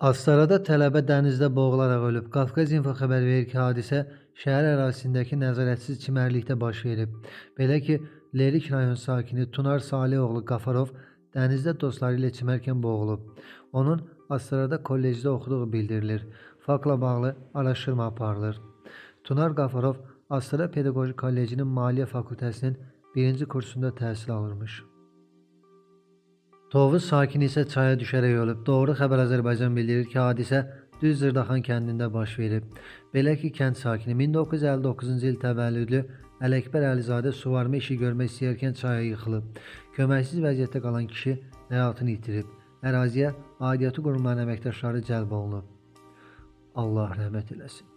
Astarada tələbə dənizdə boğularaq ölüb. Qafqaz İnfo xəbər verir ki, hadisə şəhər ərazisindəki nəzarətsiz çimərlikdə baş verib. Belə ki, Lerik rayon sakini Tunar Salihoğlu Qafarov dənizdə dostları ilə çimərkən boğulub. Onun Astarada kollecdə oxuduğu bildirilir. Faktla bağlı araşdırma aparılır. Tunar Qafarov Astara Pedaqoji Kollecinin Maliyyə Fakültəsinin 1-ci kursunda təhsil alırmış. Tovuz sakini isə çaya düşərək ölüb. Doğru Xəbər Azərbaycan bildirir ki, hadisə Düz Zırdaxan kəndində baş verib. Belə ki, kənd sakini 1959-cu il təvəllüdlü Ələkbər Əlizadə suvarma işi görmək istəyərkən çaya yıxılıb. Köməksiz vəziyyətdə qalan kişi həyatını itirib. Əraziyə aidiyyatı qurumların əməkdaşları cəlb olunub. Allah rəhmət eləsin.